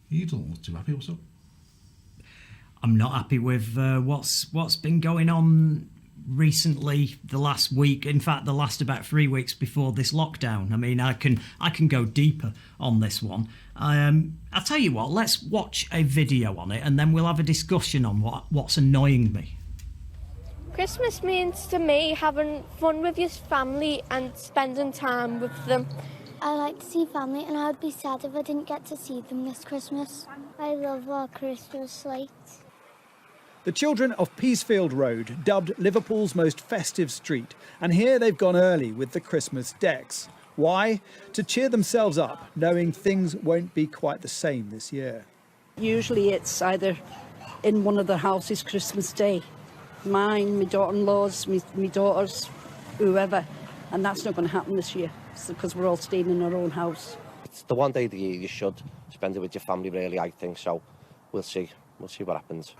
You don't look too happy. What's up? I'm not happy with what's been going on recently, the last week. In fact, the last about 3 weeks before this lockdown. I mean, I can go deeper on this one. I'll tell you what. Let's watch a video on it, and then we'll have a discussion on what's annoying me. Christmas means to me having fun with your family and spending time with them. I like to see family, and I would be sad if I didn't get to see them this Christmas. I love our Christmas lights. The children of Peacefield Road, dubbed Liverpool's most festive street, and here they've gone early with the Christmas decks. Why? To cheer themselves up, knowing things won't be quite the same this year. Usually it's either in one of the houses Christmas Day. Mine, my daughter-in-law's, my daughter's, whoever. And that's not going to happen this year because we're all staying in our own house. It's the one day of the year you should spend it with your family, really, I think. So we'll see. We'll see what happens.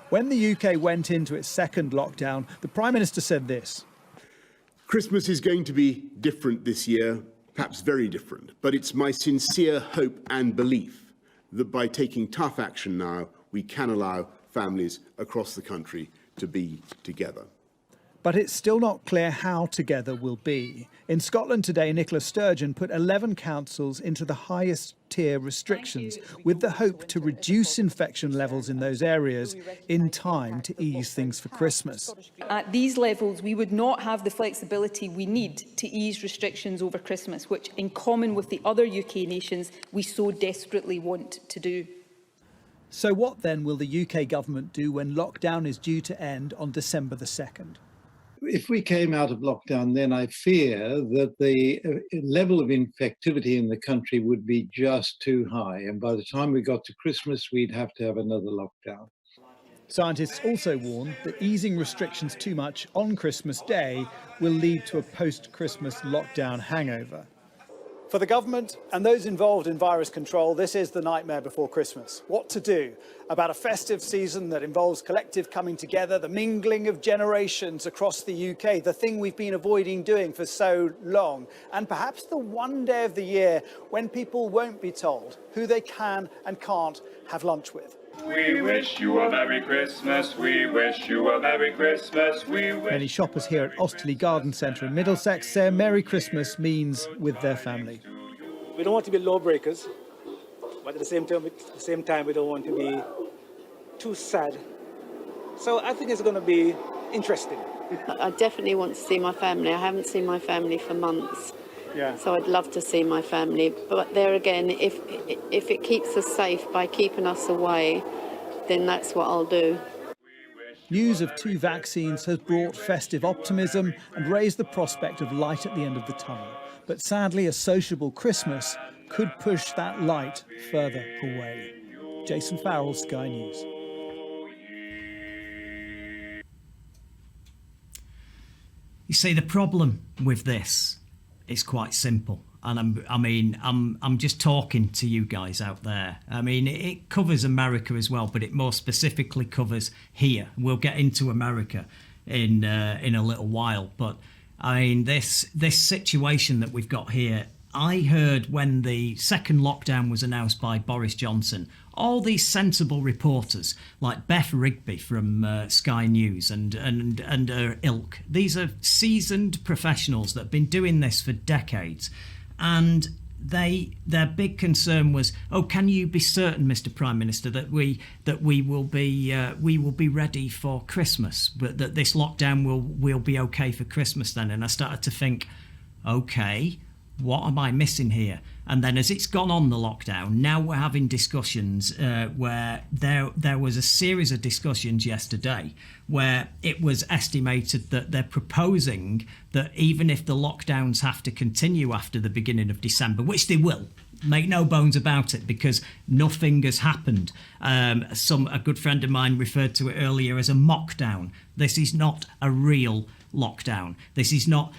When the UK went into its second lockdown, the Prime Minister said this. Christmas is going to be different this year, perhaps very different. But it's my sincere hope and belief that by taking tough action now, we can allow families across the country to be together. But it's still not clear how together will be. In Scotland today, Nicola Sturgeon put 11 councils into the highest tier restrictions with the hope to reduce infection levels in those areas in time to ease things for Christmas. At these levels, we would not have the flexibility we need to ease restrictions over Christmas, which, in common with the other UK nations, we so desperately want to do. So what then will the UK government do when lockdown is due to end on December the 2nd? If we came out of lockdown, then I fear that the level of infectivity in the country would be just too high. And by the time we got to Christmas, we'd have to have another lockdown. Scientists also warn that easing restrictions too much on Christmas Day will lead to a post-Christmas lockdown hangover. For the government and those involved in virus control, this is the nightmare before Christmas. What to do about a festive season that involves collective coming together, the mingling of generations across the UK, the thing we've been avoiding doing for so long, and perhaps the one day of the year when people won't be told who they can and can't have lunch with. We wish you a Merry Christmas, we wish you a Merry Christmas, we wish... Many shoppers here at Osterley Garden Centre in Middlesex say a Merry Christmas means with their family. We don't want to be lawbreakers, but at the same time we don't want to be too sad. So I think it's going to be interesting. I definitely want to see my family. I haven't seen my family for months. Yeah. So I'd love to see my family. But there again, if it keeps us safe by keeping us away, then that's what I'll do. News of 2 vaccines has brought festive optimism and raised the prospect of light at the end of the tunnel. But sadly, a sociable Christmas could push that light further away. Jason Farrell, Sky News. You see, the problem with this is quite simple. And I'm just talking to you guys out there. I mean, it covers America as well, but it more specifically covers here. We'll get into America in a little while. But I mean, this situation that we've got here, I heard when the second lockdown was announced by Boris Johnson, all these sensible reporters like Beth Rigby from Sky News and her ilk, these are seasoned professionals that have been doing this for decades. And their big concern was, oh, can you be certain, Mr. Prime Minister, that we will be ready for Christmas, but that this lockdown will be okay for Christmas then? And I started to think, okay, what am I missing here? And then as it's gone on, the lockdown, now we're having discussions where there was a series of discussions yesterday where it was estimated that they're proposing that even if the lockdowns have to continue after the beginning of December, which they will, make no bones about it, because nothing has happened. A good friend of mine referred to it earlier as a mockdown. This is not a real lockdown. This is not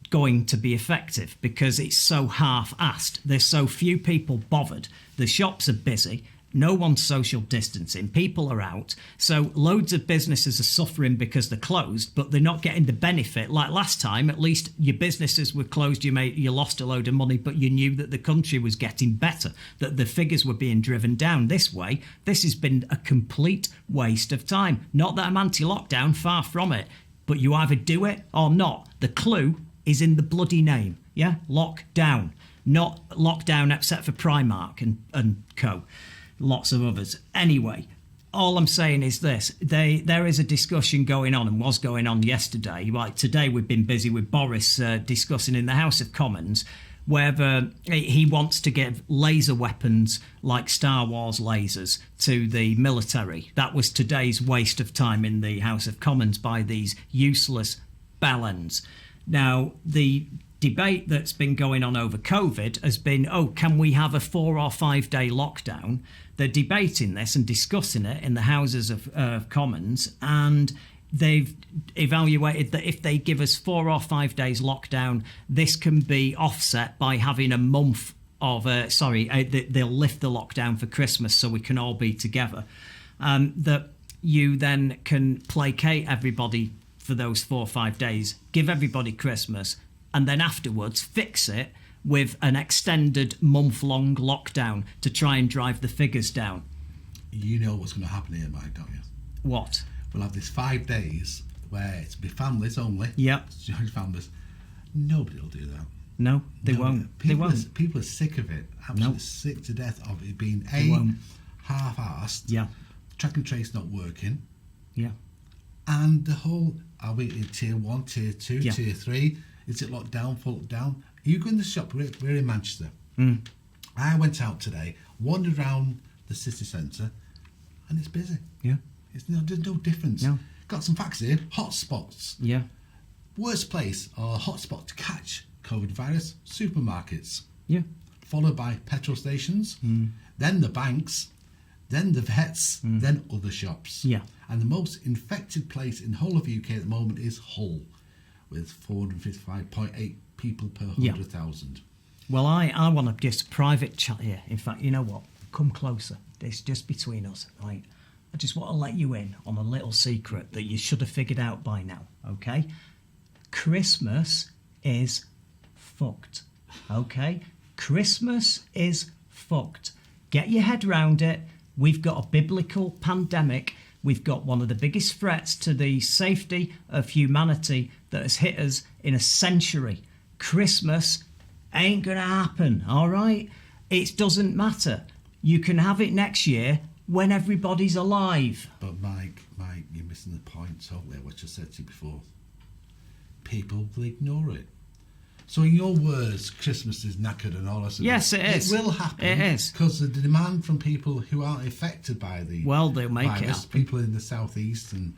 going to be effective because it's so half-assed. There's so few people bothered. The shops are busy. No one's social distancing. People are out. So loads of businesses are suffering because they're closed, but they're not getting the benefit. Like last time, at least your businesses were closed. You lost a load of money, but you knew that the country was getting better, that the figures were being driven down. This way, this has been a complete waste of time. Not that I'm anti-lockdown, far from it, but you either do it or not. The clue is in the bloody name. Yeah, lockdown. Not lockdown except for Primark and co. Lots of others. Anyway, all I'm saying is this. There is a discussion going on and was going on yesterday. Like today we've been busy with Boris discussing in the House of Commons whether he wants to give laser weapons like Star Wars lasers to the military. That was today's waste of time in the House of Commons by these useless bellends. Now, the debate that's been going on over COVID has been, can we have a 4 or 5 day lockdown? They're debating this and discussing it in the Houses of Commons, and they've evaluated that if they give us 4 or 5 days lockdown, this can be offset by having a month of, they'll lift the lockdown for Christmas so we can all be together. That you then can placate everybody for those 4 or 5 days, give everybody Christmas, and then afterwards fix it with an extended month-long lockdown to try and drive the figures down. You know what's going to happen here, Mike, don't you? What? We'll have this 5 days where it's be families only. Yep. Joint families. Nobody will do that. No, they won't. People are sick of it. Absolutely sick to death of it being half-arsed. Yeah. Track and trace not working. Yeah. And the whole, are we in tier 1, tier 2, Yeah. tier 3? Is it locked down, full lockdown? You go in the shop, we're in Manchester. I went out today, wandered around the city centre, and it's busy. Yeah. There's no difference. No. Got some facts here. Hotspots. Yeah. Worst place or hotspot to catch COVID virus, supermarkets. Yeah. Followed by petrol stations, then the banks, then the vets, then other shops. Yeah. And the most infected place in the whole of the UK at the moment is Hull, with 455.8 people per 100,000. Well, I want to just private chat here. In fact, you know what? Come closer. It's just between us, right? I just want to let you in on a little secret that you should have figured out by now, okay? Christmas is fucked, okay? Christmas is fucked. Get your head round it. We've got a biblical pandemic. We've got one of the biggest threats to the safety of humanity that has hit us in a century. Christmas ain't going to happen, all right? It doesn't matter. You can have it next year when everybody's alive. But Mike, you're missing the point totally, which I said to you before. People will ignore it. So in your words, Christmas is knackered and all that. Yes, it is. It will happen. It is. Because the demand from people who aren't affected by the they'll make virus, it happen. people in the southeast and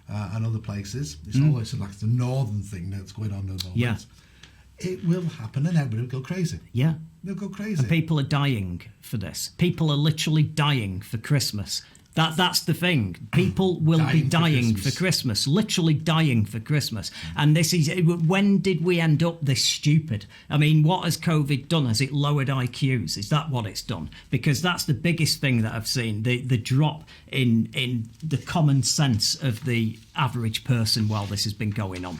other places, it's always like the northern thing that's going on at the moment. Yeah. It will happen and everybody will go crazy. Yeah. They'll go crazy. And people are dying for this. People are literally dying for Christmas. That's the thing. People will be dying for Christmas. Literally dying for Christmas. And this is, when did we end up this stupid? I mean, what has COVID done? Has it lowered IQs? Is that what it's done? Because that's the biggest thing that I've seen, the drop in the common sense of the average person while this has been going on.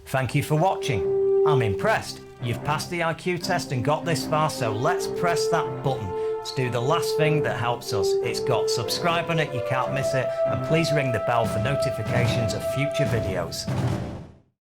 Thank you for watching. I'm impressed. You've passed the IQ test and got this far, so let's press that button. Let's do the last thing that helps us. It's got subscribe on it, you can't miss it, and please ring the bell for notifications of future videos.